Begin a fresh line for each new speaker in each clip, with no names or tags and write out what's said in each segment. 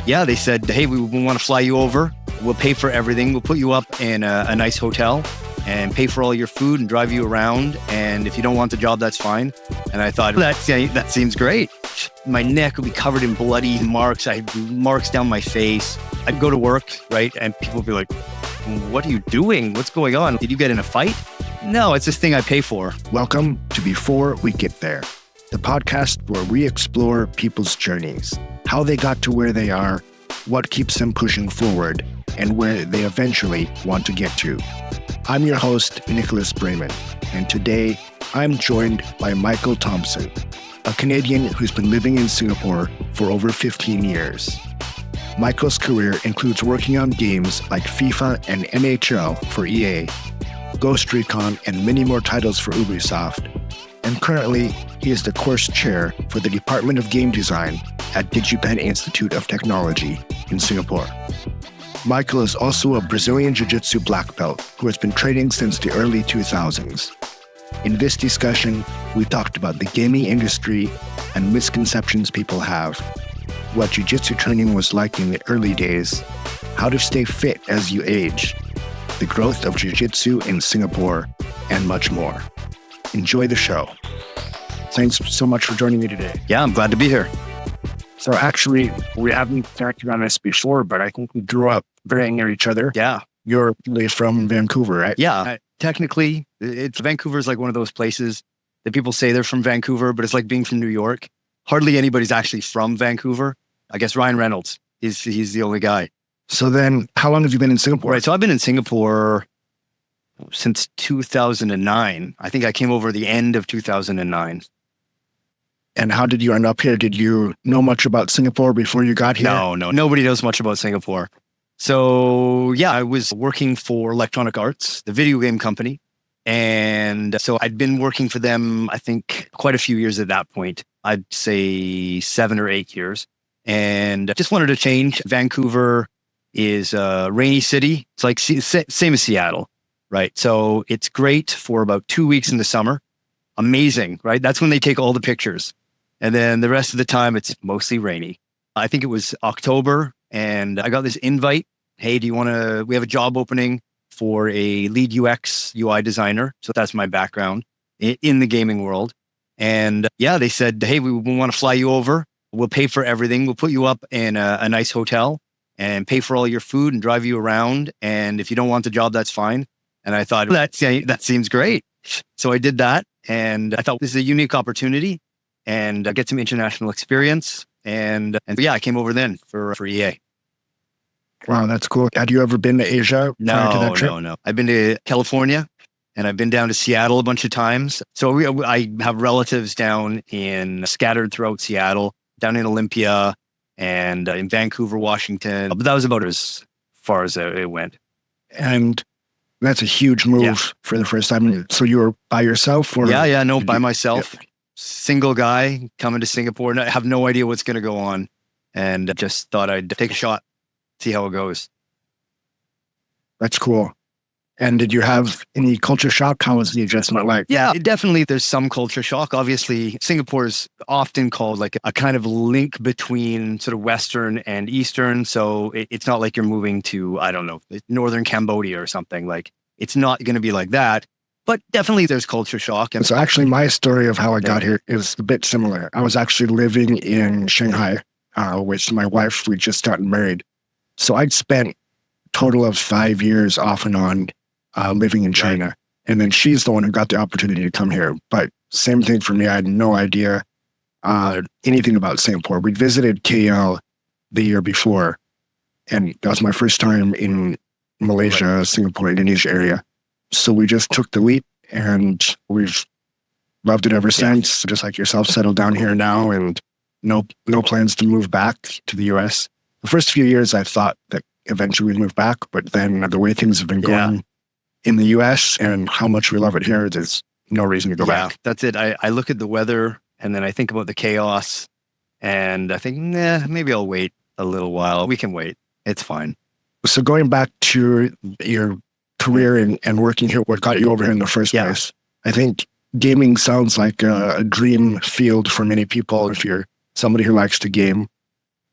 Yeah, they said, hey, we want to fly you over. We'll pay for everything. We'll put you up in a nice hotel and pay for all your food and drive you around. And if you don't want the job, that's fine. And I thought, that seems great. My neck would be covered in bloody marks. I had marks down my face. I'd go to work, right? And people would be like, what are you doing? What's going on? Did you get in a fight? No, it's this thing I pay for.
Welcome to Before We Get There, the podcast where we explore people's journeys, how they got to where they are, what keeps them pushing forward, and where they eventually want to get to. I'm your host, Nicholas Braman, and today I'm joined by Michael Thompson, a Canadian who's been living in Singapore for over 15 years. Michael's career includes working on games like FIFA and NHL for EA, Ghost Recon, and many more titles for Ubisoft. And currently, he is the course chair for the Department of Game Design at DigiPen Institute of Technology in Singapore. Michael is also a Brazilian Jiu-Jitsu black belt who has been training since the early 2000s. In this discussion, we talked about the gaming industry and misconceptions people have, what Jiu-Jitsu training was like in the early days, how to stay fit as you age, the growth of Jiu-Jitsu in Singapore, and much more. Enjoy the show. Thanks so much for joining me today.
Yeah, I'm glad to be here.
So actually, we haven't talked on this before, but I think we grew up very near each other.
Yeah.
You're from Vancouver, right?
Yeah. Technically, Vancouver's like one of those places that people say they're from Vancouver, but it's like being from New York. Hardly anybody's actually from Vancouver. I guess Ryan Reynolds, he's the only guy.
So then, how long have you been in Singapore?
Right. So I've been in Singapore since 2009. I think I came over the end of 2009.
And how did you end up here? Did you know much about Singapore before you got here?
No. Nobody knows much about Singapore. So yeah, I was working for Electronic Arts, the video game company. And so I'd been working for them, I think, quite a few years at that point. I'd say 7 or 8 years. And I just wanted to change. Vancouver is a rainy city. It's like same as Seattle, right? So it's great for about 2 weeks in the summer. Amazing, right? That's when they take all the pictures. And then the rest of the time, it's mostly rainy. I think it was October, and I got this invite. Hey, we have a job opening for a lead UX UI designer. So that's my background in the gaming world. And yeah, they said, hey, we want to fly you over. We'll pay for everything. We'll put you up in a nice hotel and pay for all your food and drive you around. And if you don't want the job, that's fine. And I thought, that seems great. So I did that. And I thought this is a unique opportunity and I get some international experience. And yeah, I came over then for EA.
Wow, that's cool. Had you ever been to Asia prior to that trip?
No. I've been to California and I've been down to Seattle a bunch of times. So I have relatives scattered throughout Seattle, down in Olympia and in Vancouver, Washington. But that was about as far as it went.
And that's a huge move for the first time. So you were by yourself? Or
by myself. Yeah. Single guy coming to Singapore. And I have no idea what's going to go on. And just thought I'd take a shot, see how it goes.
That's cool. And did you have any culture shock? How was the adjustment like?
Yeah, definitely there's some culture shock. Obviously, Singapore is often called like a kind of link between sort of Western and Eastern. So it's not like you're moving to, I don't know, Northern Cambodia or something. Like it's not going to be like that. But definitely there's culture shock.
And so actually my story of how I got here is a bit similar. I was actually living in Shanghai with my wife. We'd just gotten married. So I'd spent a total of 5 years off and on living in China. Right. And then she's the one who got the opportunity to come here. But same thing for me. I had no idea anything about Singapore. We'd visited KL the year before. And that was my first time in Malaysia, Singapore, Indonesia area. So we just took the leap and we've loved it ever since. Just like yourself, settled down here now and no plans to move back to the US. The first few years I thought that eventually we'd move back, but then the way things have been going in the US and how much we love it here, there's no reason to go back.
That's it. I look at the weather and then I think about the chaos and I think, maybe I'll wait a little while. We can wait. It's fine.
So going back to your career and working here, what got you over here in the first place? I think gaming sounds like a dream field for many people if you're somebody who likes to game.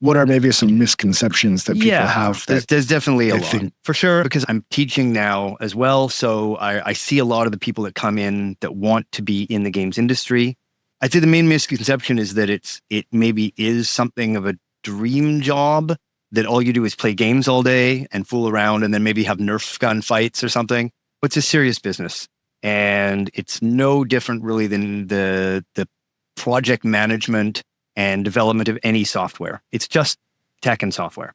what are maybe some misconceptions that people have?
There's definitely a lot,
think,
for sure, because I'm teaching now as well. So I see a lot of the people that come in that want to be in the games industry. I'd say the main misconception is that it maybe is something of a dream job, that all you do is play games all day and fool around and then maybe have Nerf gun fights or something. But it's a serious business. And it's no different really than the project management and development of any software. It's just tech and software.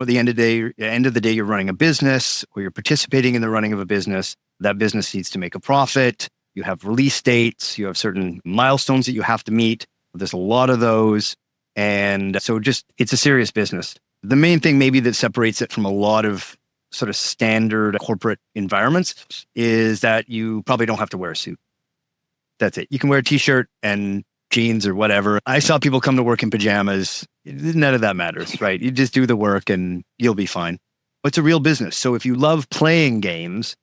At the end of the day, you're running a business or you're participating in the running of a business. That business needs to make a profit. You have release dates. You have certain milestones that you have to meet. There's a lot of those. And so it's a serious business. The main thing maybe that separates it from a lot of sort of standard corporate environments is that you probably don't have to wear a suit. That's it. You can wear a t-shirt and jeans or whatever. I saw people come to work in pajamas. None of that matters, right? You just do the work and you'll be fine. It's a real business. So if you love playing games,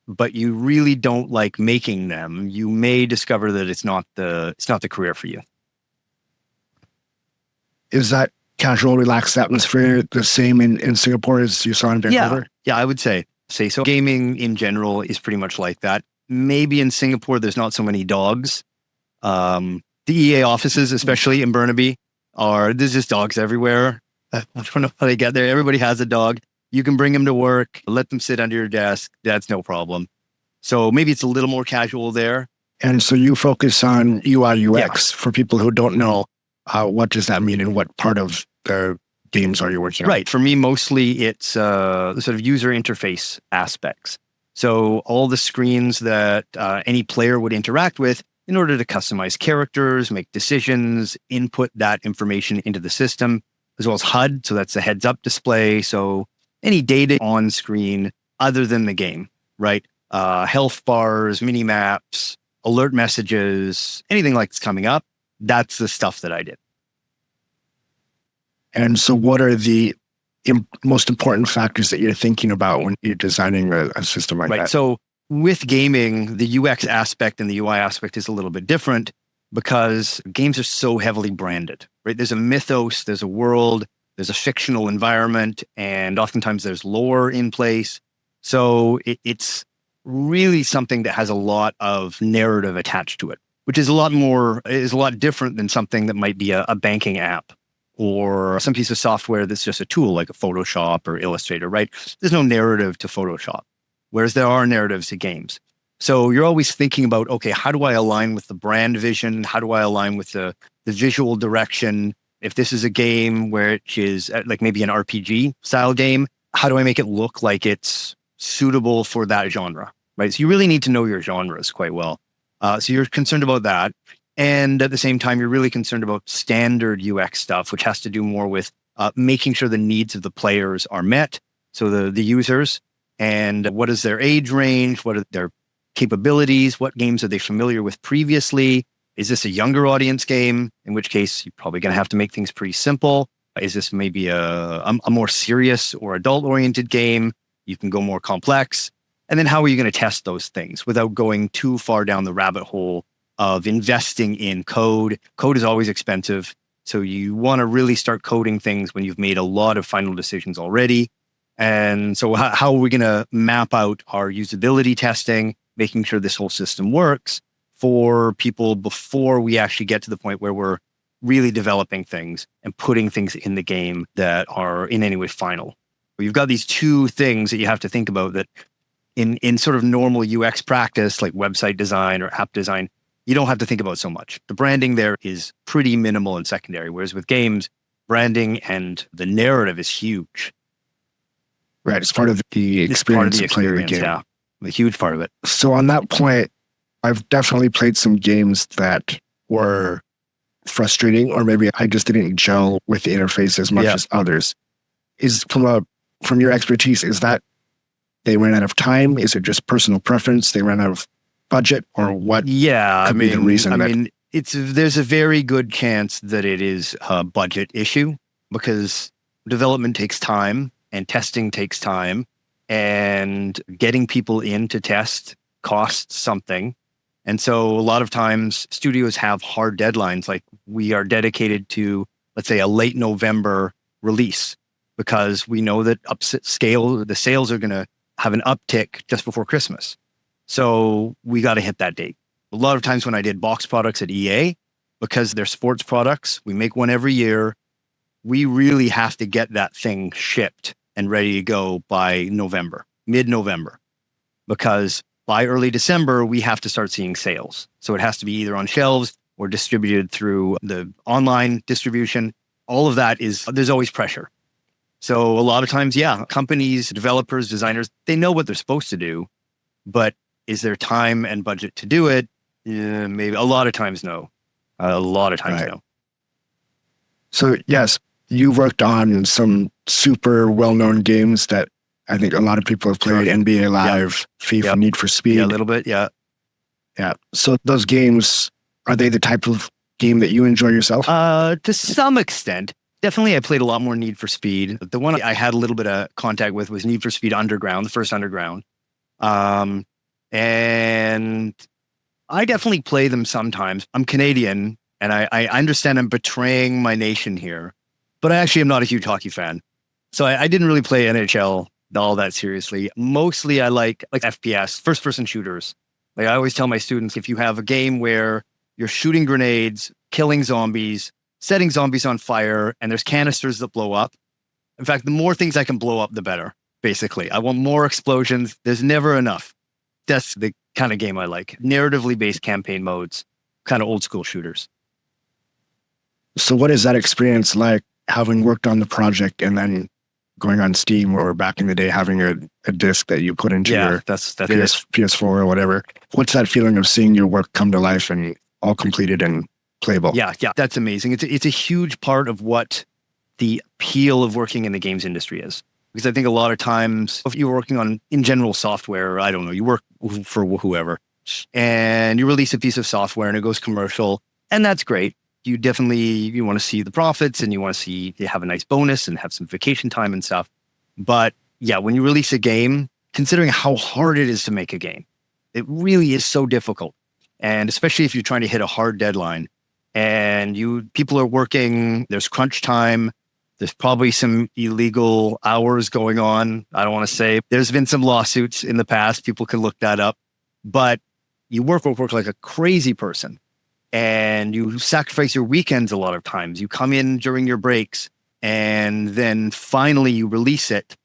but you really don't like making them, you may discover that it's not the career for you.
Is that casual, relaxed atmosphere the same in Singapore as you saw in Vancouver?
Yeah, I would say so. Gaming in general is pretty much like that. Maybe in Singapore, there's not so many dogs. The EA offices, especially in Burnaby, there's just dogs everywhere. I don't know how they get there. Everybody has a dog. You can bring them to work, let them sit under your desk. That's no problem. So maybe it's a little more casual there.
And so you focus on UI, UX. For people who don't know, what does that mean and what part of the games are you working on?
Right. For me, mostly it's the sort of user interface aspects. So all the screens that any player would interact with in order to customize characters, make decisions, input that information into the system, as well as HUD. So that's the heads up display. So any data on screen other than the game, right? Health bars, mini maps, alert messages, anything like it's coming up. That's the stuff that I did.
And so what are the most important factors that you're thinking about when you're designing a system like that?
So with gaming, the UX aspect and the UI aspect is a little bit different because games are so heavily branded, right? There's a mythos, there's a world, there's a fictional environment, and oftentimes there's lore in place. So it's really something that has a lot of narrative attached to it, which is a lot different than something that might be a banking app or some piece of software that's just a tool like a Photoshop or Illustrator, right? There's no narrative to Photoshop, whereas there are narratives to games. So you're always thinking about, okay, how do I align with the brand vision? How do I align with the visual direction? If this is a game which is like maybe an RPG style game, how do I make it look like it's suitable for that genre, right? So you really need to know your genres quite well. So you're concerned about that. And at the same time, you're really concerned about standard UX stuff, which has to do more with making sure the needs of the players are met. So the users, and what is their age range? What are their capabilities? What games are they familiar with previously? Is this a younger audience game? In which case, you're probably going to have to make things pretty simple. Is this maybe a more serious or adult-oriented game? You can go more complex. And then how are you going to test those things without going too far down the rabbit hole of investing in code? Code is always expensive. So you want to really start coding things when you've made a lot of final decisions already. And so how are we going to map out our usability testing, making sure this whole system works for people before we actually get to the point where we're really developing things and putting things in the game that are in any way final? You've got these two things that you have to think about that in sort of normal UX practice, like website design or app design, you don't have to think about so much. The branding there is pretty minimal and secondary, whereas with games, branding and the narrative is huge.
Right, it's part of the experience of playing the game.
Yeah, a huge part of it.
So on that point, I've definitely played some games that were frustrating, or maybe I just didn't gel with the interface as much as others. From your expertise, is that they ran out of time? Is it just personal preference? They ran out of budget, or what?
Yeah,
could be the reason?
There's a very good chance that it is a budget issue because development takes time and testing takes time, and getting people in to test costs something. And so a lot of times studios have hard deadlines, like we are dedicated to let's say, a late November release, because we know that the sales are going to have an uptick just before Christmas. So we got to hit that date. A lot of times when I did box products at EA, because they're sports products, we make one every year. We really have to get that thing shipped and ready to go by November, mid-November, because by early December, we have to start seeing sales. So it has to be either on shelves or distributed through the online distribution. All of that there's always pressure. So a lot of times, companies, developers, designers, they know what they're supposed to do, but is there time and budget to do it? Maybe. A lot of times, no. No.
So yes, you worked on some super well-known games that I think a lot of people have played: NBA Live, FIFA, Need for Speed.
Yeah, a little bit, yeah.
Yeah. So those games, are they the type of game that you enjoy yourself?
To some extent. Definitely, I played a lot more Need for Speed. The one I had a little bit of contact with was Need for Speed Underground, the first Underground. And I definitely play them sometimes. I'm Canadian, and I understand I'm betraying my nation here, but I actually am not a huge hockey fan. So I didn't really play NHL all that seriously. Mostly I like FPS, first-person shooters. Like I always tell my students, if you have a game where you're shooting grenades, killing zombies, setting zombies on fire, and there's canisters that blow up. In fact, the more things I can blow up, the better, basically. I want more explosions. There's never enough. That's the kind of game I like. Narratively based campaign modes, kind of old school shooters.
So what is that experience like, having worked on the project and then going on Steam, or back in the day having a disc that you put into your PS4 or whatever? What's that feeling of seeing your work come to life and all completed and playable?
Yeah, that's amazing. It's a huge part of what the appeal of working in the games industry is. Because I think a lot of times, if you're working on, in general, software, I don't know, you work for whoever, and you release a piece of software and it goes commercial, and that's great. You want to see the profits, and you want to have a nice bonus and have some vacation time and stuff. But yeah, when you release a game, considering how hard it is to make a game, it really is so difficult. And especially if you're trying to hit a hard deadline, and people are working, there's crunch time, there's probably some illegal hours going on. I don't want to say. There's been some lawsuits in the past. People can look that up. But you work like a crazy person. And you sacrifice your weekends a lot of times. You come in during your breaks, and then finally you release it,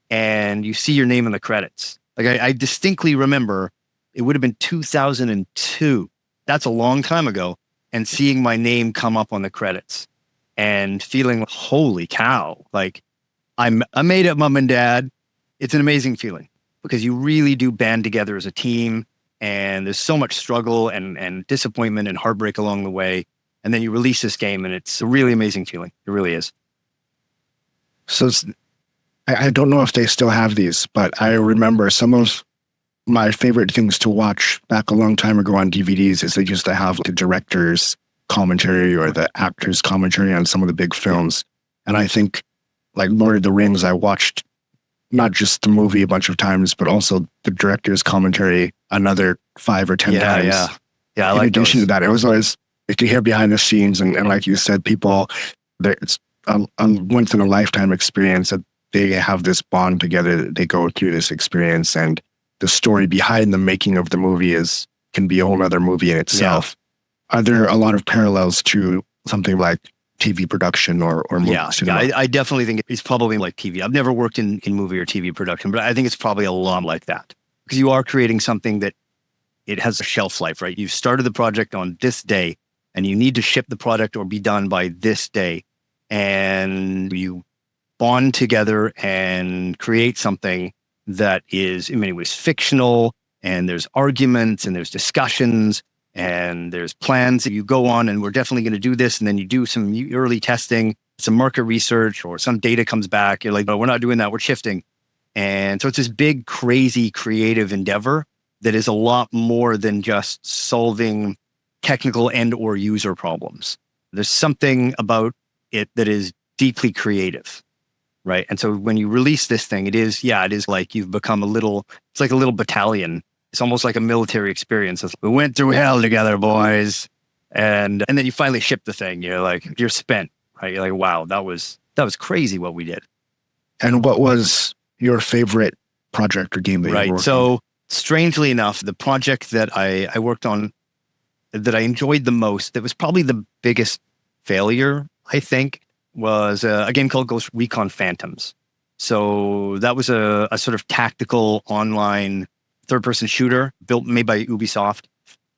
and you see your name in the credits. Like I distinctly remember, it would have been 2002. That's a long time ago. And seeing my name come up on the credits and feeling, holy cow, like I made it, mom and dad. It's an amazing feeling, because you really do band together as a team, and there's so much struggle and disappointment and heartbreak along the way. And then you release this game, and it's a really amazing feeling. It really is.
So I don't know if they still have these, but I remember some of my favorite things to watch back a long time ago on DVDs is they used to have the director's commentary or the actor's commentary on some of the big films. And I think, like Lord of the Rings, I watched not just the movie a bunch of times, but also the director's commentary another 5 or 10 times.
Yeah,
in addition to that, it was always like to hear behind the scenes. And like you said, people, it's a once in a lifetime experience that they have this bond together, that they go through this experience, and the story behind the making of the movie can be a whole other movie in itself. Yeah. Are there a lot of parallels to something like TV production or movie cinema?
Yeah, I definitely think it's probably like TV. I've never worked in movie or TV production, but I think it's probably a lot like that, because you are creating something that it has a shelf life, right? You've started the project on this day, and you need to ship the product or be done by this day, and you bond together and create something that is in many ways fictional, and there's arguments and there's discussions and there's plans that you go on, and we're definitely going to do this. And then you do some early testing, some market research, or some data comes back. You're like, no, we're not doing that. We're shifting. And so it's this big, crazy, creative endeavor that is a lot more than just solving technical and or user problems. There's something about it that is deeply creative. Right. And so when you release this thing, it is like you've become it's like a little battalion. It's almost like a military experience. We went through hell together, boys. And then you finally ship the thing. You're spent. right? You're like, wow, that was crazy what we did.
And what was your favorite project or game that you
Right.
worked on?
So strangely enough, the project that I worked on that I enjoyed the most, that was probably the biggest failure, I think, was a game called Ghost Recon Phantoms. So that was a sort of tactical online third-person shooter made by Ubisoft.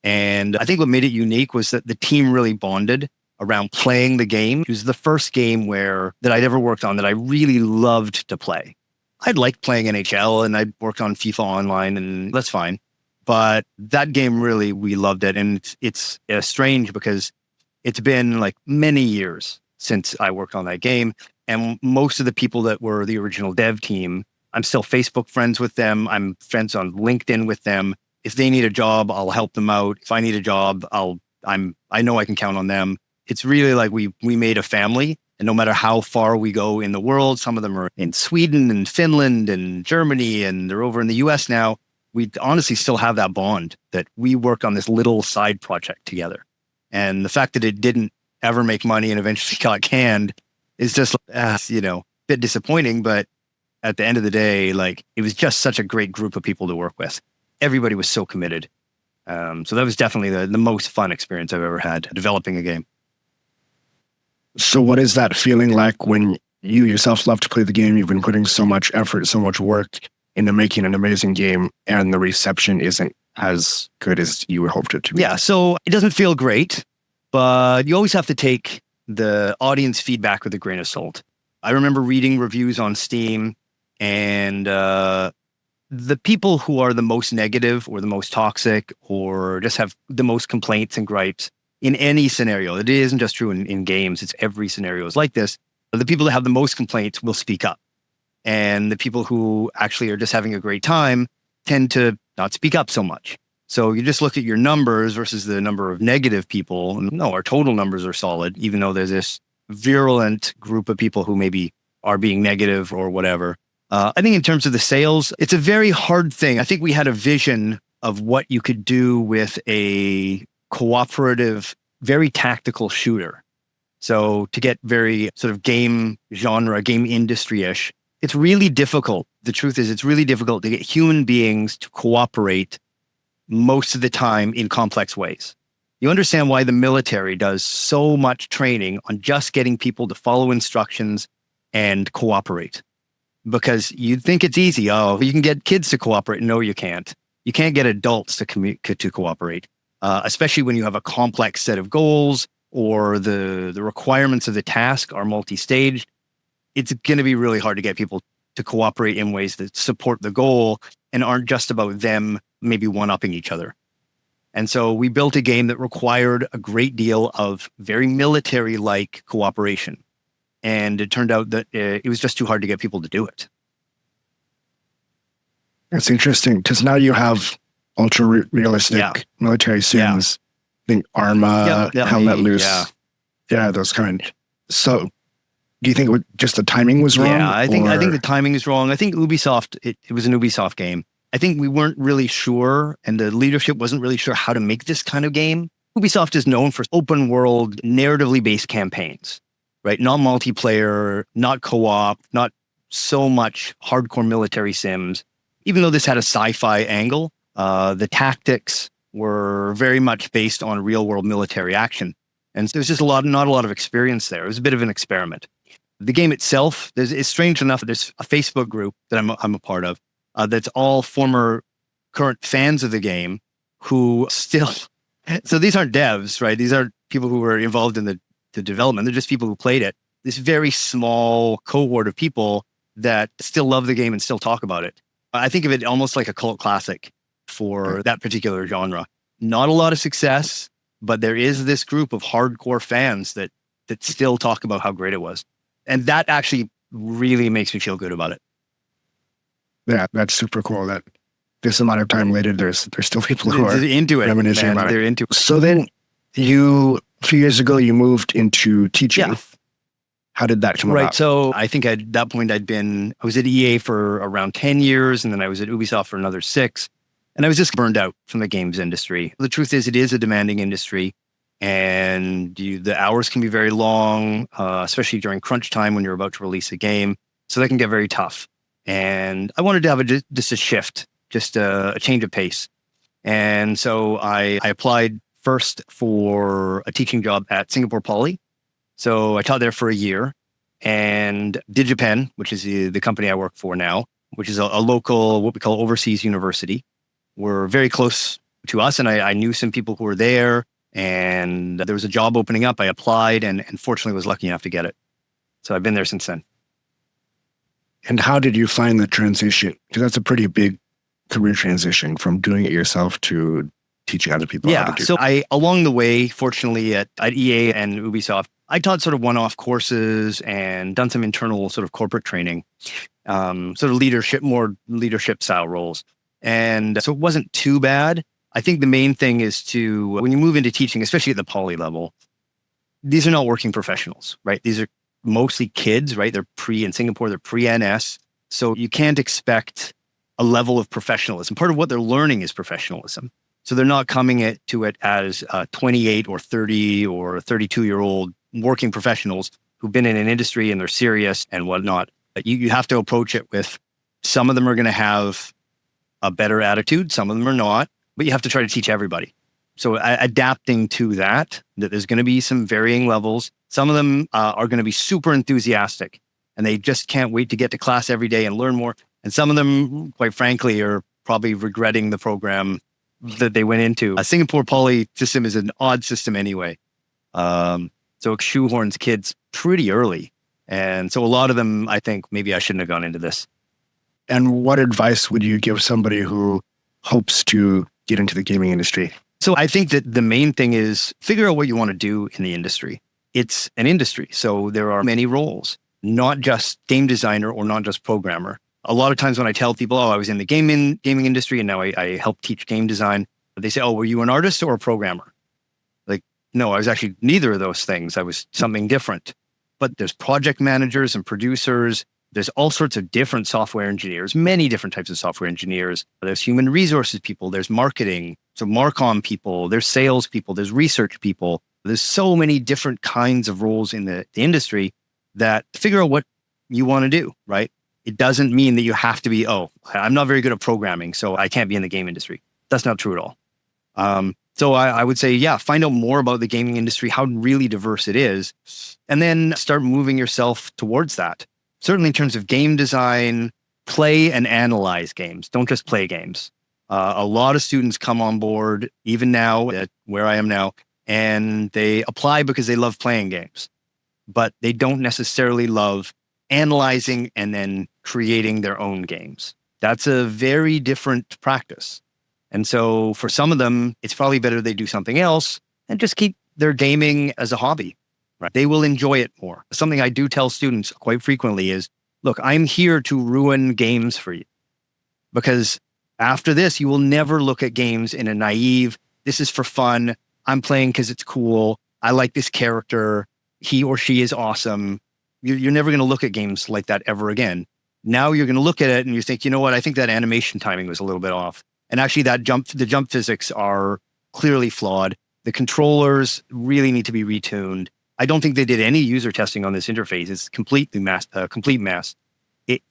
And I think what made it unique was that the team really bonded around playing the game. It was the first game that I'd ever worked on that I really loved to play. I'd liked playing NHL and I'd worked on FIFA Online, and that's fine. But that game really, we loved it. And it's strange because it's been like many years since I worked on that game. And most of the people that were the original dev team, I'm still Facebook friends with them. I'm friends on LinkedIn with them. If they need a job, I'll help them out. If I need a job, I know I can count on them. It's really like we made a family. And no matter how far we go in the world, some of them are in Sweden and Finland and Germany, and they're over in the US now. We honestly still have that bond that we work on this little side project together. And the fact that it didn't ever make money and eventually got canned is just, a bit disappointing. But at the end of the day, like, it was just such a great group of people to work with. Everybody was so committed. So that was definitely the most fun experience I've ever had developing a game.
So what is that feeling like when you yourself love to play the game? You've been putting so much effort, so much work into making an amazing game, and the reception isn't as good as you would hoped it to be.
Yeah, so it doesn't feel great, but you always have to take the audience feedback with a grain of salt. I remember reading reviews on Steam, and the people who are the most negative or the most toxic or just have the most complaints and gripes in any scenario, it isn't just true in games, it's every scenario is like this. The people that have the most complaints will speak up. And the people who actually are just having a great time tend to not speak up so much. So you just look at your numbers versus the number of negative people. And no, our total numbers are solid, even though there's this virulent group of people who maybe are being negative or whatever. I think in terms of the sales, it's a very hard thing. I think we had a vision of what you could do with a cooperative, very tactical shooter. So to get very sort of game genre, game industry-ish, it's really difficult. The truth is, it's really difficult to get human beings to cooperate most of the time in complex ways. You understand why the military does so much training on just getting people to follow instructions and cooperate. Because you'd think it's easy. Oh, you can get kids to cooperate. No, you can't. You can't get adults to cooperate, especially when you have a complex set of goals or the requirements of the task are multi-staged. It's going to be really hard to get people to cooperate in ways that support the goal and aren't just about them maybe one-upping each other. And so we built a game that required a great deal of very military-like cooperation. And it turned out that it was just too hard to get people to do it.
It's interesting because now you have ultra-realistic military sims. I think Arma, Helmet Loose. Yeah, those kind. So do you think just the timing was wrong?
Yeah, I think the timing is wrong. I think Ubisoft, it was an Ubisoft game. I think we weren't really sure, and the leadership wasn't really sure how to make this kind of game. Ubisoft is known for open world, narratively based campaigns, right? Not multiplayer, not co-op, not so much hardcore military sims. Even though this had a sci-fi angle, the tactics were very much based on real world military action. And there's just not a lot of experience there. It was a bit of an experiment. The game itself, it's strange enough, there's a Facebook group that I'm a part of that's all former current fans of the game who still, so these aren't devs, right? These aren't people who were involved in the development. They're just people who played it. This very small cohort of people that still love the game and still talk about it. I think of it almost like a cult classic for that particular genre. Not a lot of success, but there is this group of hardcore fans that still talk about how great it was. And that actually really makes me feel good about it.
Yeah, that's super cool that this amount of time later, there's still people who are
into it.
Reminiscing about
They're
it.
into it.
So then a few years ago, you moved into teaching.
Yeah.
How did that come about?
Right. So I think at that point I was at EA for around 10 years, and then I was at Ubisoft for another 6. And I was just burned out from the games industry. The truth is, it is a demanding industry. and the hours can be very long, especially during crunch time when you're about to release a game. So that can get very tough. And I wanted to have just a shift, just a change of pace. And so I applied first for a teaching job at Singapore Poly. So I taught there for a year, and DigiPen, which is the company I work for now, which is a local, what we call overseas university, were very close to us. And I knew some people who were there, and there was a job opening up. I applied and fortunately was lucky enough to get it. So I've been there since then.
And how did you find the transition? Because that's a pretty big career transition from doing it yourself to teaching other people how to do it.
So I, along the way, fortunately at EA and Ubisoft, I taught sort of one-off courses and done some internal sort of corporate training, sort of more leadership style roles. And so it wasn't too bad. I think the main thing is when you move into teaching, especially at the poly level, these are not working professionals, right? These are mostly kids, right? In Singapore, they're pre-NS. So you can't expect a level of professionalism. Part of what they're learning is professionalism. So they're not coming to it as 28 or 30 or 32-year-old working professionals who've been in an industry and they're serious and whatnot. But you have to approach it with, some of them are going to have a better attitude, some of them are not, but you have to try to teach everybody. So adapting to that there's going to be some varying levels. Some of them are going to be super enthusiastic and they just can't wait to get to class every day and learn more. And some of them, quite frankly, are probably regretting the program that they went into. A Singapore Poly system is an odd system anyway. So it shoehorns kids pretty early. And so a lot of them, I think, maybe I shouldn't have gone into this.
And what advice would you give somebody who hopes to get into the gaming industry?
So I think that the main thing is figure out what you want to do in the industry. It's an industry, so there are many roles, not just game designer or not just programmer. A lot of times when I tell people, I was in the gaming industry and now I help teach game design, they say, were you an artist or a programmer? Like, no, I was actually neither of those things. I was something different. But there's project managers and producers. There's all sorts of different software engineers, many different types of software engineers. There's human resources people, there's marketing, so Marcom people, there's sales people, there's research people. There's so many different kinds of roles in the industry that figure out what you want to do, right? It doesn't mean that you have to be, I'm not very good at programming, so I can't be in the game industry. That's not true at all. So I would say, find out more about the gaming industry, how really diverse it is, and then start moving yourself towards that. Certainly in terms of game design, play and analyze games. Don't just play games. A lot of students come on board, even now at where I am now, and they apply because they love playing games, but they don't necessarily love analyzing and then creating their own games. That's a very different practice. And so for some of them, it's probably better they do something else and just keep their gaming as a hobby. Right? They will enjoy it more. Something I do tell students quite frequently is, look, I'm here to ruin games for you. Because after this, you will never look at games in a naive, this is for fun, I'm playing because it's cool, I like this character, he or she is awesome. You're never going to look at games like that ever again. Now you're going to look at it and you think, you know what, I think that animation timing was a little bit off. And actually the jump physics are clearly flawed. The controllers really need to be retuned. I don't think they did any user testing on this interface. It's complete mess.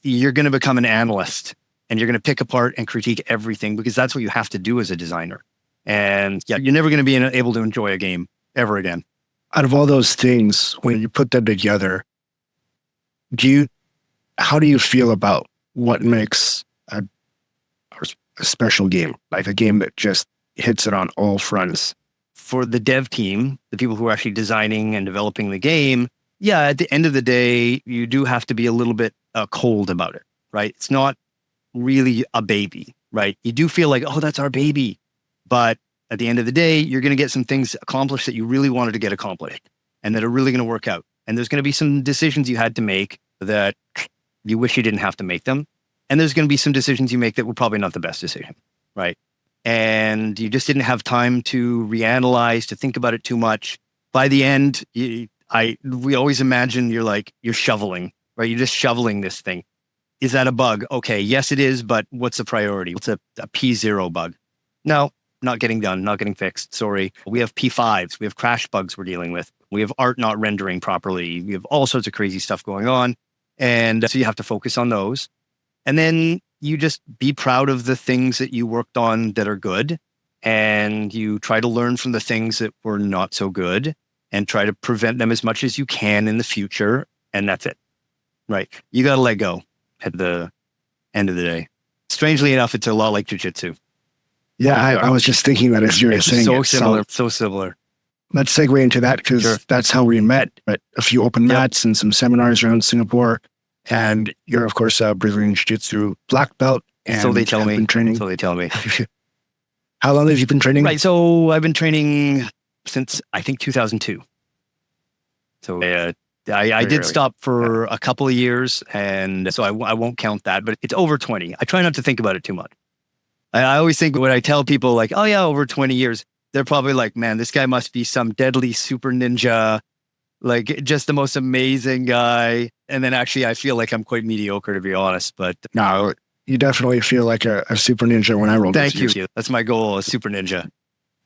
You're going to become an analyst and you're going to pick apart and critique everything because that's what you have to do as a designer. And you're never going to be able to enjoy a game ever again.
Out of all those things, when you put them together, how do you feel about what makes a special game, like a game that just hits it on all fronts?
For the dev team, the people who are actually designing and developing the game, at the end of the day, you do have to be a little bit cold about it, right? It's not really a baby, right? You do feel like, that's our baby. But at the end of the day, you're going to get some things accomplished that you really wanted to get accomplished and that are really going to work out. And there's going to be some decisions you had to make that you wish you didn't have to make them. And there's going to be some decisions you make that were probably not the best decision, right? And you just didn't have time to reanalyze, to think about it too much. By the end, we always imagine you're shoveling, right? You're just shoveling this thing. Is that a bug? Okay, yes, it is, but what's the priority? What's a P0 bug? No, not getting done, not getting fixed. Sorry. We have P5s. We have crash bugs we're dealing with. We have art not rendering properly. We have all sorts of crazy stuff going on. And so you have to focus on those. And then you just be proud of the things that you worked on that are good. And you try to learn from the things that were not so good and try to prevent them as much as you can in the future. And that's it. Right. You got to let go at the end of the day. Strangely enough, it's a lot like jiu-jitsu.
Yeah, I was just thinking that as you were saying
so
it.
Similar, so similar.
Let's segue into that because
Sure.
that's how we met at a few open mats and some seminars around Singapore. And you're, of course, a Brazilian Jiu-Jitsu black belt. And
So they tell me.
been training.
So they tell me.
How long have you been training?
Right. So I've been training since, I think, 2002. So I did stop for a couple of years. And so I won't count that, but it's over 20. I try not to think about it too much. I always think when I tell people like, oh yeah, over 20 years, they're probably like, man, this guy must be some deadly super ninja, like just the most amazing guy. And then actually I feel like I'm quite mediocre, to be honest, but
No, you definitely feel like a super ninja when I rolled
thank
with
you. That's my goal, a super ninja.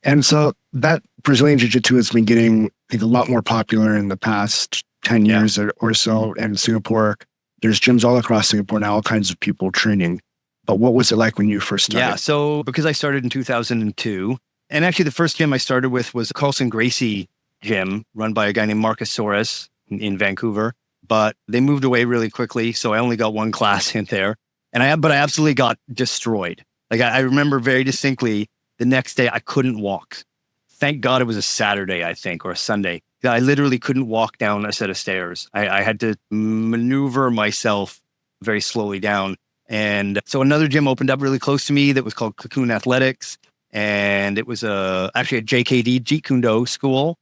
And so that Brazilian Jiu-Jitsu has been getting, I think, a lot more popular in the past 10 years or so in Singapore. There's gyms all across Singapore now, all kinds of people training. But what was it like when you first started?
Yeah, so because I started in 2002, and actually the first gym I started with was Carlson Gracie gym run by a guy named Marcus Soares in Vancouver, but they moved away really quickly. So I only got one class in there, but I absolutely got destroyed. Like I remember very distinctly the next day I couldn't walk. Thank God it was a Saturday, I think, or a Sunday. I literally couldn't walk down a set of stairs. I had to maneuver myself very slowly down. And so another gym opened up really close to me that was called Cocoon Athletics. And it was actually a JKD Jeet Kune Do school.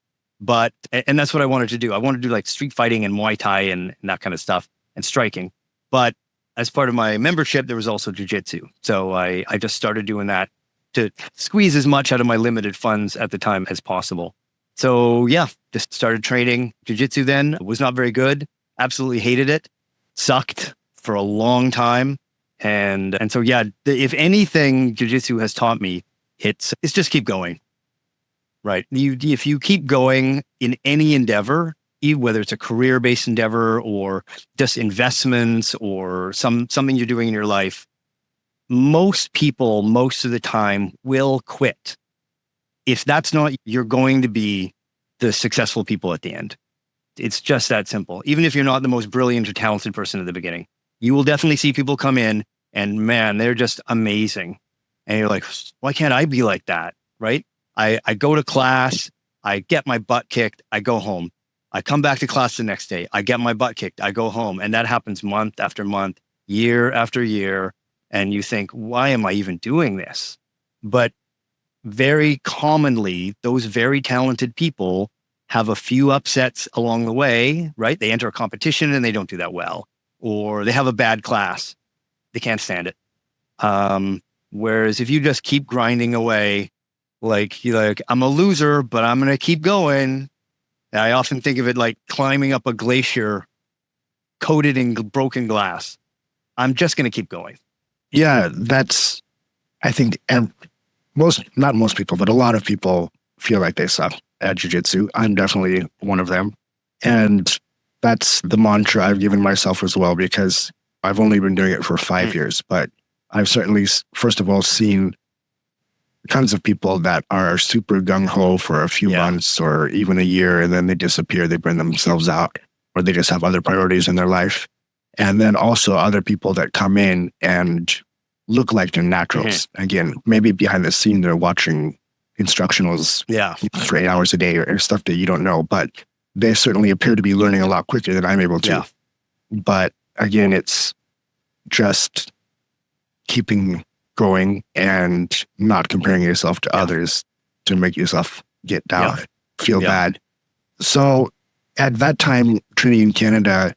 And that's what I wanted to do. I wanted to do like street fighting and Muay Thai and that kind of stuff and striking. But as part of my membership, there was also jiu-jitsu. So I just started doing that to squeeze as much out of my limited funds at the time as possible. So yeah, just started training jiu-jitsu then. Was not very good. Absolutely hated it. Sucked for a long time. And so, yeah, if anything jiu-jitsu has taught me, it's just keep going, right? If you keep going in any endeavor, whether it's a career-based endeavor or just investments or something you're doing in your life, most people, most of the time, will quit. If that's not, you're going to be the successful people at the end. It's just that simple. Even if you're not the most brilliant or talented person at the beginning, you will definitely see people come in and man, they're just amazing. And you're like, why can't I be like that? Right? I go to class, I get my butt kicked, I go home. I come back to class the next day, I get my butt kicked, I go home. And that happens month after month, year after year. And you think, why am I even doing this? But very commonly, those very talented people have a few upsets along the way, right? They enter a competition and they don't do that well. Or they have a bad class. They can't stand it. Whereas if you just keep grinding away, you're like, I'm a loser, but I'm going to keep going. And I often think of it like climbing up a glacier coated in broken glass. I'm just going to keep going.
Yeah, that's, I think, and not most people, but a lot of people feel like they suck at jiu-jitsu. I'm definitely one of them. And that's the mantra I've given myself as well, because I've only been doing it for 5 years, but I've certainly, first of all, seen tons of people that are super gung-ho for a few months or even a year, and then they disappear, they burn themselves out, or they just have other priorities in their life. And then also other people that come in and look like they're naturals. Again, maybe behind the scene, they're watching instructionals for 8 hours a day or stuff that you don't know, but they certainly appear to be learning a lot quicker than I'm able to.
Yeah.
But again, it's just keeping going and not comparing yourself to others to make yourself get down, feel bad. So at that time, training in Canada,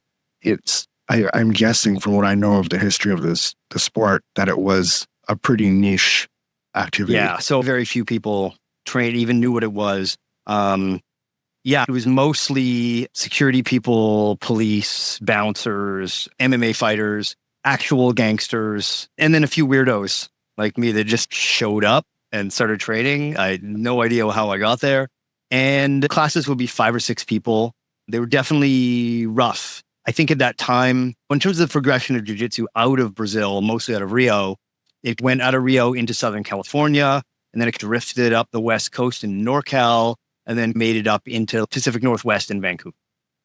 I'm guessing from what I know of the history of the sport, that it was a pretty niche activity.
Yeah, so very few people even knew what it was. It was mostly security people, police, bouncers, MMA fighters, actual gangsters, and then a few weirdos like me that just showed up and started training. I had no idea how I got there. And the classes would be 5 or 6 people. They were definitely rough. I think at that time, in terms of the progression of jiu-jitsu out of Brazil, mostly out of Rio, it went out of Rio into Southern California, and then it drifted up the West Coast in NorCal, and then made it up into Pacific Northwest in Vancouver.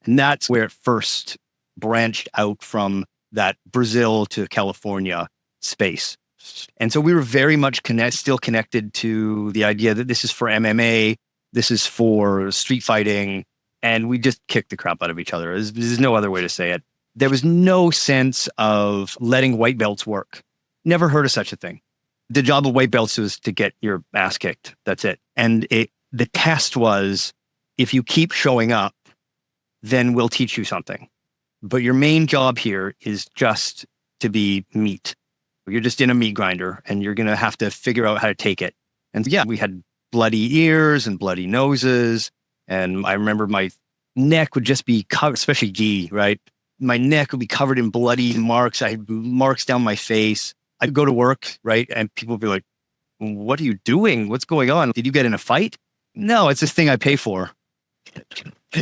And that's where it first branched out from that Brazil to California space. And so we were very much still connected to the idea that this is for MMA, this is for street fighting, and we just kicked the crap out of each other. There's no other way to say it. There was no sense of letting white belts work. Never heard of such a thing. The job of white belts was to get your ass kicked. That's it. And the test was, if you keep showing up, then we'll teach you something. But your main job here is just to be meat. You're just in a meat grinder, and you're going to have to figure out how to take it. And yeah, we had bloody ears and bloody noses. And I remember my neck would just be covered, especially gi, right? My neck would be covered in bloody marks. I had marks down my face. I'd go to work, right? And people would be like, what are you doing? What's going on? Did you get in a fight? No, it's this thing I pay for.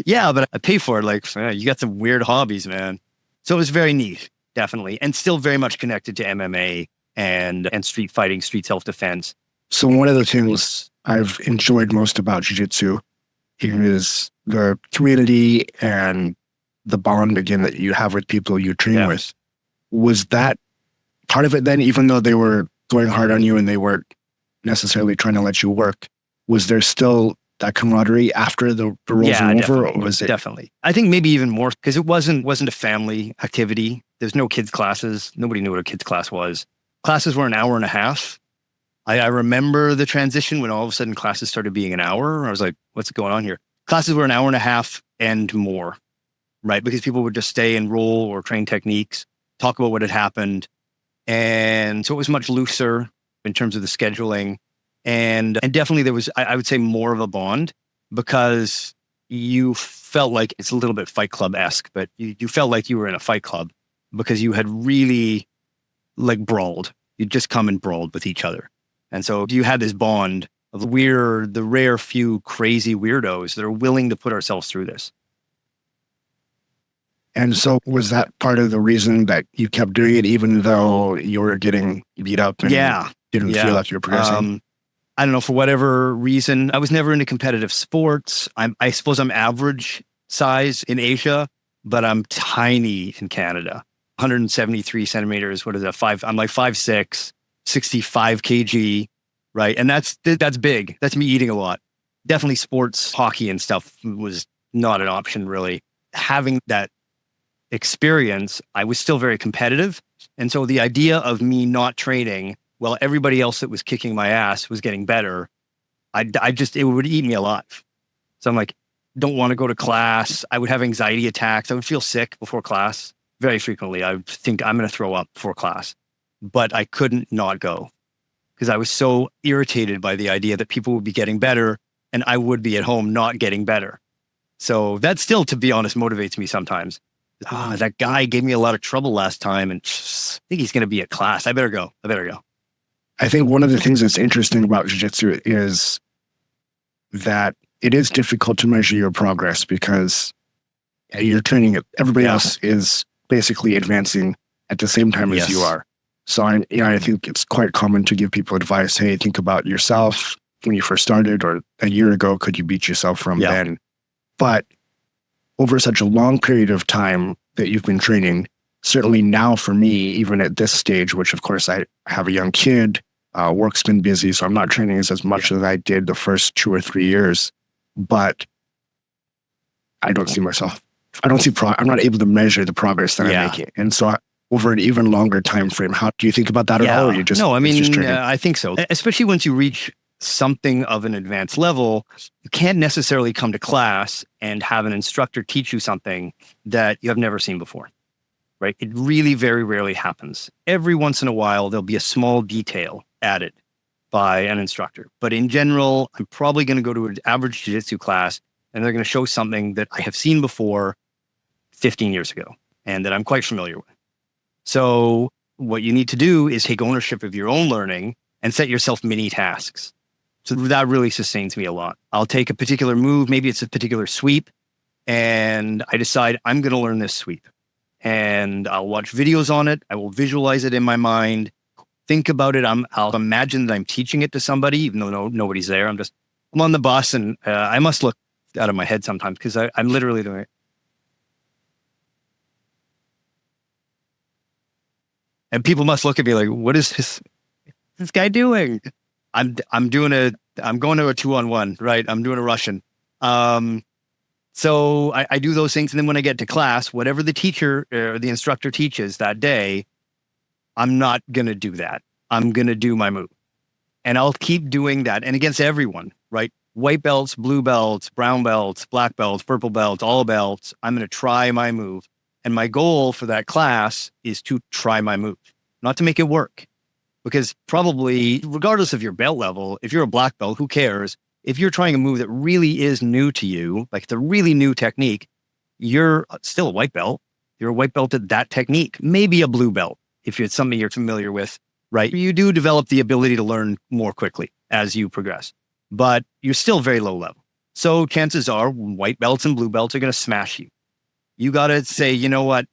Yeah, but I pay for it. Like, you got some weird hobbies, man. So it was very neat, definitely. And still very much connected to MMA and street fighting, street self-defense.
So one of the things I've enjoyed most about jiu-jitsu is the community and the bond, again, that you have with people you train with. Was that part of it then, even though they were going hard on you and they weren't necessarily trying to let you work? Was there still that camaraderie after the roles were over? Or was it?
Definitely. I think maybe even more, because it wasn't a family activity. There's no kids' classes. Nobody knew what a kids' class was. Classes were an hour and a half. I remember the transition when all of a sudden classes started being an hour. I was like, what's going on here? Classes were an hour and a half and more, right? Because people would just stay and roll or train techniques, talk about what had happened. And so it was much looser in terms of the scheduling. And definitely there was, I would say, more of a bond, because you felt like it's a little bit Fight Club-esque, but you felt like you were in a fight club because you had really like brawled. You'd just come and brawled with each other. And so you had this bond of the rare few crazy weirdos that are willing to put ourselves through this.
And so was that part of the reason that you kept doing it, even though you were getting beat up and didn't feel like you were progressing?
I don't know, for whatever reason, I was never into competitive sports. I suppose I'm average size in Asia, but I'm tiny in Canada. 173 centimeters. What is that? I'm like 5'6", 65 kg, right? And that's big. That's me eating a lot. Definitely sports, hockey and stuff was not an option, really. Having that experience, I was still very competitive. And so the idea of me not training while everybody else that was kicking my ass was getting better, it would eat me alive. So I'm like, don't want to go to class. I would have anxiety attacks. I would feel sick before class very frequently. I would think I'm going to throw up before class, but I couldn't not go because I was so irritated by the idea that people would be getting better and I would be at home not getting better. So that still, to be honest, motivates me sometimes. That guy gave me a lot of trouble last time and I think he's going to be at class. I better go.
I think one of the things that's interesting about jiu-jitsu is that it is difficult to measure your progress because you're training it. Everybody else is basically advancing at the same time as you are. So I think it's quite common to give people advice. Hey, think about yourself when you first started, or a year ago, could you beat yourself from then? But over such a long period of time that you've been training, certainly now for me, even at this stage, which of course I have a young kid, work's been busy, so I'm not training as much as I did the first 2 or 3 years, but I don't see myself. I'm not able to measure the progress that I'm making. And so over an even longer time frame, how do you think about that at all? Or you just,
I think so. Especially once you reach something of an advanced level, you can't necessarily come to class and have an instructor teach you something that you have never seen before. Right? It really very rarely happens. Every once in a while, there'll be a small detail added by an instructor. But in general, I'm probably going to go to an average jiu-jitsu class and they're going to show something that I have seen before 15 years ago and that I'm quite familiar with. So what you need to do is take ownership of your own learning and set yourself mini tasks. So that really sustains me a lot. I'll take a particular move, maybe it's a particular sweep, and I decide I'm going to learn this sweep. And I'll watch videos on it. I will visualize it in my mind, think about it. I'll imagine that I'm teaching it to somebody, even though nobody's there. I'm on the bus, and I must look out of my head sometimes because I'm literally doing it. And people must look at me like, what is this guy doing? I'm going to a 2-on-1, right? I'm doing a Russian. So I do those things. And then when I get to class, whatever the teacher or the instructor teaches that day, I'm not going to do that. I'm going to do my move. And I'll keep doing that. And against everyone, right? White belts, blue belts, brown belts, black belts, purple belts, all belts. I'm going to try my move. And my goal for that class is to try my move, not to make it work. Because probably, regardless of your belt level, if you're a black belt, who cares? If you're trying a move that really is new to you, like it's a really new technique, you're still a white belt. You're a white belt at that technique. Maybe a blue belt, if it's something you're familiar with, right? You do develop the ability to learn more quickly as you progress, but you're still very low level. So chances are white belts and blue belts are going to smash you. You got to say, you know what?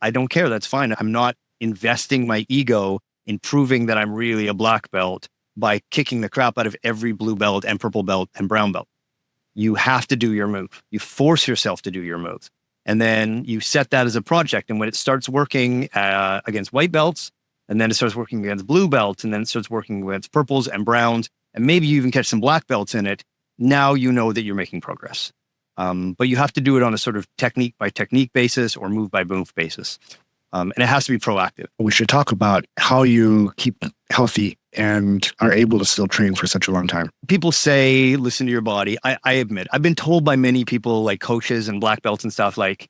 I don't care. That's fine. I'm not investing my ego in proving that I'm really a black belt by kicking the crap out of every blue belt and purple belt and brown belt. You have to do your move. You force yourself to do your moves. And then you set that as a project. And when it starts working against white belts, and then it starts working against blue belts, and then it starts working against purples and browns, and maybe you even catch some black belts in it, now you know that you're making progress. But you have to do it on a sort of technique by technique basis or move by move basis. And it has to be proactive.
We should talk about how you keep healthy and are able to still train for such a long time.
People say, listen to your body. I admit, I've been told by many people, like coaches and black belts and stuff, like,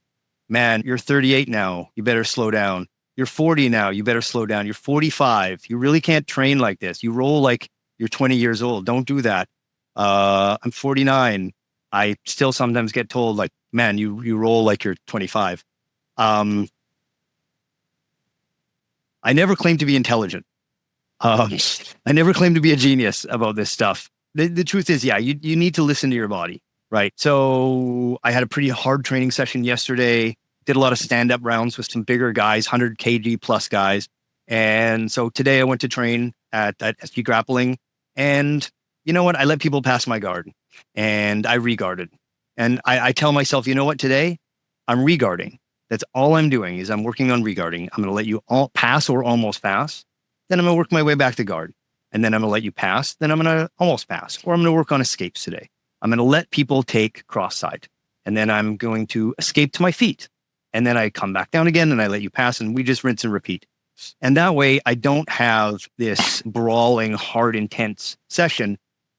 man, you're 38 now. You better slow down. You're 40 now. You better slow down. You're 45. You really can't train like this. You roll like you're 20 years old. Don't do that. I'm 49. I still sometimes get told, like, man, you roll like you're 25. I never claimed to be intelligent. I never claimed to be a genius about this stuff. The truth is, yeah, you need to listen to your body, right? So I had a pretty hard training session yesterday, did a lot of stand-up rounds with some bigger guys, 100 kg plus guys. And so today I went to train at SG Grappling. And you know what? I let people pass my guard and I regarded. And I tell myself, you know what? Today I'm regarding. That's all I'm doing is I'm working on regarding. I'm going to let you all pass or almost pass. Then I'm going to work my way back to guard. And then I'm going to let you pass. Then I'm going to almost pass. Or I'm going to work on escapes today. I'm going to let people take cross side. And then I'm going to escape to my feet. And then I come back down again and I let you pass. And we just rinse and repeat. And that way I don't have this brawling, hard, intense session.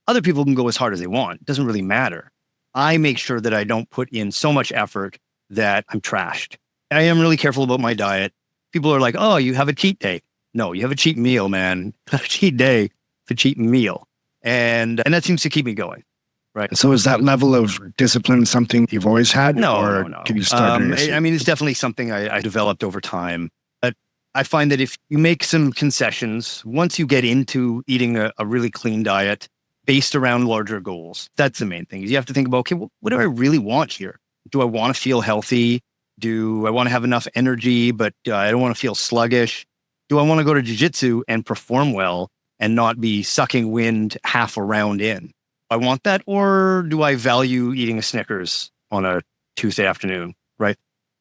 Other people can go as hard as they want. It doesn't really matter. I make sure that I don't put in so much effort that I'm trashed. I am really careful about my diet. People are like, oh, you have a cheat day. No, you have a cheat meal, man. A cheat day, it's a cheat meal. And that seems to keep me going, right?
So is that level of discipline something you've always had?
No.
Can you start
I mean, it's definitely something I developed over time. But I find that if you make some concessions, once you get into eating a really clean diet based around larger goals, that's the main thing. You have to think about, okay, what do I really want here? Do I want to feel healthy? Do I want to have enough energy, but I don't want to feel sluggish? Do I want to go to jiu-jitsu and perform well and not be sucking wind half a round in? I want that, or do I value eating a Snickers on a Tuesday afternoon, right?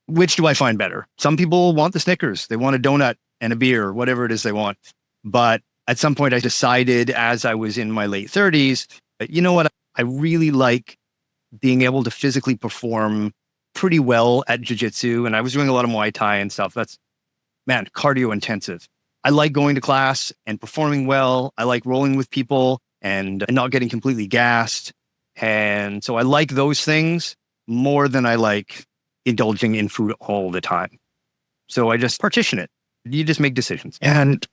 Which do I find better? Some people want the Snickers. They want a donut and a beer, whatever it is they want. But at some point I decided as I was in my late 30s, you know what? I really like being able to physically perform pretty well at jiu-jitsu. And I was doing a lot of Muay Thai and stuff. That's, man, cardio intensive. I like going to class and performing well. I like rolling with people and not getting completely gassed. And so I like those things more than I like indulging in food all the time. So I just partition it. You just make decisions.
And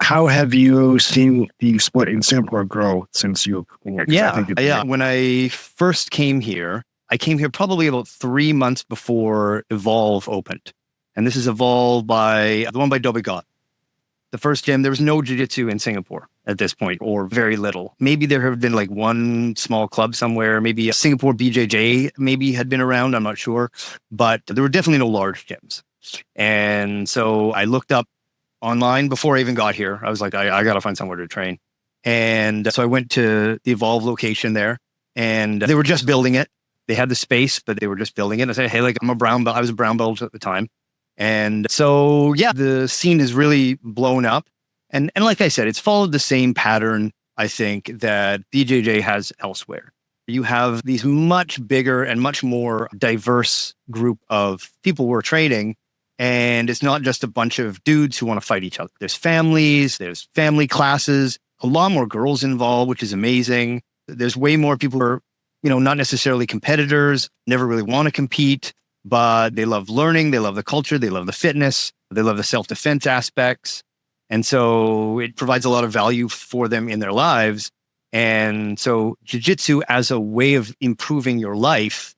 how have you seen the sport in Singapore grow since you've been here?
Yeah. When I first came here, I came here probably about 3 months before Evolve opened. And this is Evolve by the one by Dobigot. the first gym, there was no jiu-jitsu in Singapore at this point, or very little. Maybe there have been like one small club somewhere. Maybe a Singapore BJJ maybe had been around. I'm not sure. But there were definitely no large gyms. And so I looked up online before I even got here. I was like, I got to find somewhere to train. And so I went to the Evolve location there, and they were just building it. They had the space, but they were just building it. I said, hey, like I'm a brown belt. I was a brown belt at the time. And so, yeah, the scene is really blown up. And like I said, it's followed the same pattern, I think, that BJJ has elsewhere. You have these much bigger and much more diverse group of people who are training. And it's not just a bunch of dudes who want to fight each other. There's families, there's family classes, a lot more girls involved, which is amazing. There's way more people who are, not necessarily competitors, never really want to compete, but they love learning, they love the culture, they love the fitness, they love the self-defense aspects. And so it provides a lot of value for them in their lives. And so jiu-jitsu as a way of improving your life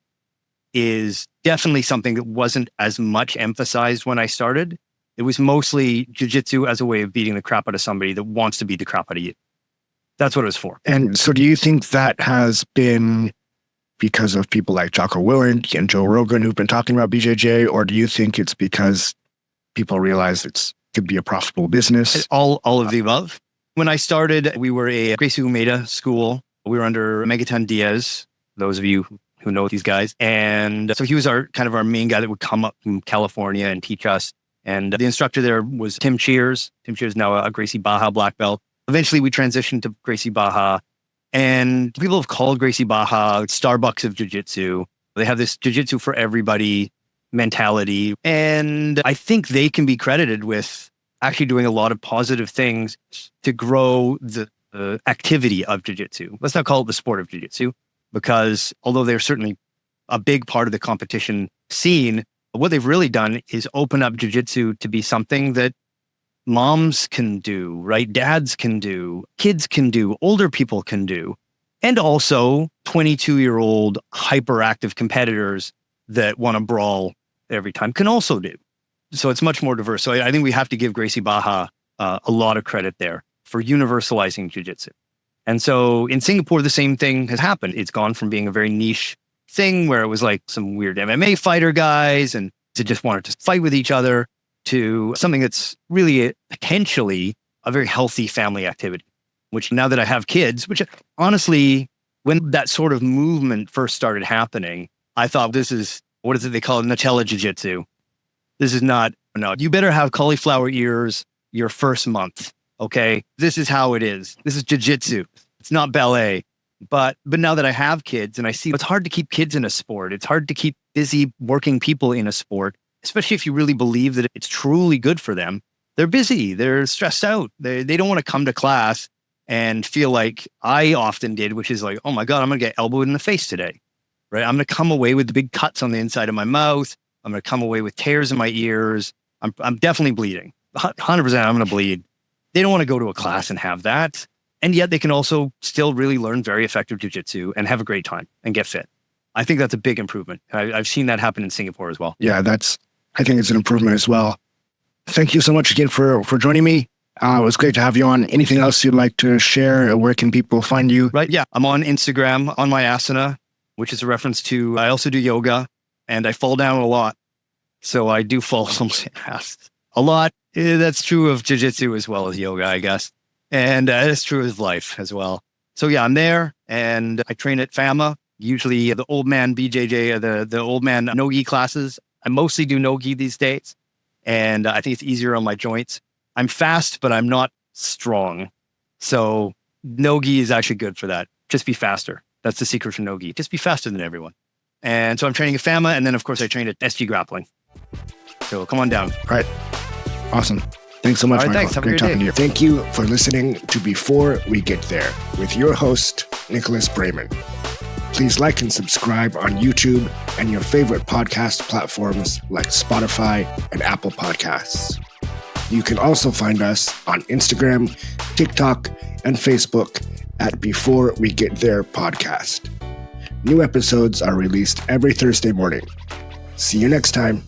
is definitely something that wasn't as much emphasized when I started. It was mostly jiu-jitsu as a way of beating the crap out of somebody that wants to beat the crap out of you. That's what it was for.
And so do you think that has been because of people like Jocko Willink and Joe Rogan who've been talking about BJJ, or do you think it's because people realize it could be a profitable business?
All of the above. When I started, we were a Gracie Umeda school. We were under Megaton Diaz, those of you who know these guys. And so he was our main guy that would come up from California and teach us. And the instructor there was Tim Cheers. Tim Cheers, now a Gracie Baja black belt. Eventually we transitioned to Gracie Baja. And people have called Gracie Baja Starbucks of jiu-jitsu. They have this jiu-jitsu for everybody mentality. And I think they can be credited with actually doing a lot of positive things to grow the activity of jiu-jitsu. Let's not call it the sport of jiu-jitsu, because although they're certainly a big part of the competition scene, what they've really done is open up jiu-jitsu to be something that moms can do, right? Dads can do, kids can do, older people can do, and also 22-year-old hyperactive competitors that want to brawl every time can also do. So it's much more diverse. So I think we have to give Gracie Baja a lot of credit there for universalizing jiu-jitsu. And so in Singapore, the same thing has happened. It's gone from being a very niche thing where it was like some weird MMA fighter guys and to just wanted to fight with each other, to something that's really potentially a very healthy family activity, which now that I have kids, which honestly, when that sort of movement first started happening, I thought this is, what is it they call it? Nutella Jiu-Jitsu. This is not, no, you better have cauliflower ears your first month, okay? This is how it is. This is Jiu-Jitsu. It's not ballet. But now that I have kids and I see it's hard to keep kids in a sport, it's hard to keep busy working people in a sport, especially if you really believe that it's truly good for them. They're busy, they're stressed out. They don't want to come to class and feel like I often did, which is like, oh my God, I'm going to get elbowed in the face today, right? I'm going to come away with the big cuts on the inside of my mouth. I'm going to come away with tears in my ears. I'm definitely bleeding. 100% I'm going to bleed. They don't want to go to a class and have that. And yet they can also still really learn very effective jiu-jitsu and have a great time and get fit. I think that's a big improvement. I've seen that happen in Singapore as well.
Yeah, I think it's an improvement as well. Thank you so much again for joining me. It was great to have you on. Anything else you'd like to share? Where can people find you?
Right. Yeah. I'm on Instagram on my asana, which is a reference to, I also do yoga and I fall down a lot. So I do fall a lot. That's true of jiu-jitsu as well as yoga, I guess. And that's true of life as well. So yeah, I'm there and I train at FAMA, usually the old man BJJ, the old man no-gi classes. I mostly do no-gi these days. And I think it's easier on my joints. I'm fast, but I'm not strong. So no-gi is actually good for that. Just be faster. That's the secret for no-gi. Just be faster than everyone. And so I'm training at FAMA. And then of course I train at SG Grappling. So come on down.
All right. Awesome. Thanks so much, Michael.
Thanks. Have a great
talking
day.
to you. Thank you for listening to Before We Get There with your host, Nicholas Braman. Please like and subscribe on YouTube and your favorite podcast platforms like Spotify and Apple Podcasts. You can also find us on Instagram, TikTok, and Facebook at Before We Get There Podcast. New episodes are released every Thursday morning. See you next time.